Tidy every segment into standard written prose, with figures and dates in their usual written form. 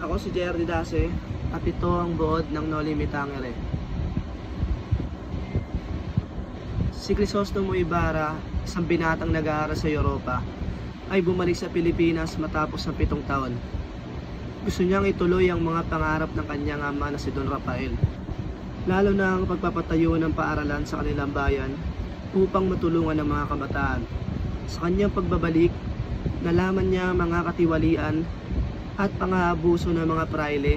Ako si JR Didase at ito ang buod ng Noli Me Tangere. Si Crisostomo Ibarra, isang binatang nag-aaral sa Europa, ay bumalik sa Pilipinas matapos ng 7 taon. Gusto niyang ituloy ang mga pangarap ng kanyang ama na si Don Rafael, lalo na ang pagpapatayo ng paaralan sa kanilang bayan upang matulungan ang mga kabataan. Sa kanyang pagbabalik, nalaman niya mga katiwalian at pang-aabuso ng mga praile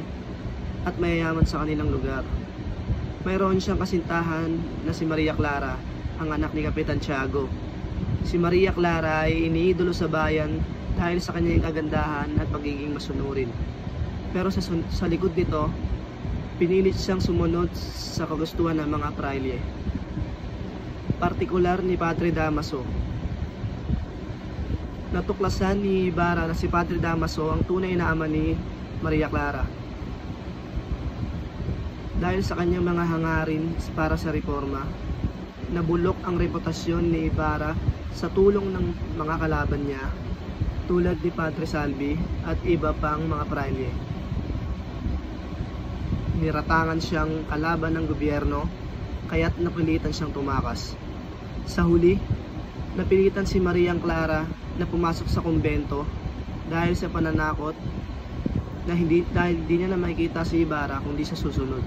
at mayayaman sa kanilang lugar. Mayroon siyang kasintahan na si Maria Clara, ang anak ni Kapitan Tiago. Si Maria Clara ay iniidolo sa bayan dahil sa kanyang kagandahan at pagiging masunurin. Pero sa likod nito, pinilit siyang sumunod sa kagustuhan ng mga praile, partikular ni Padre Damaso. Natuklasan ni Ibarra na si Padre Damaso ang tunay na ama ni Maria Clara. Dahil sa kanyang mga hangarin para sa reforma, nabulok ang reputasyon ni Ibarra sa tulong ng mga kalaban niya tulad ni Padre Salvi at iba pang mga praile. Niratangan siyang kalaban ng gobyerno kaya't napilitan siyang tumakas. Sa huli, napilitan si Maria Clara na pumasok sa kumbento dahil sa pananakot na hindi niya na makikita si Ibarra kung di siya susunod.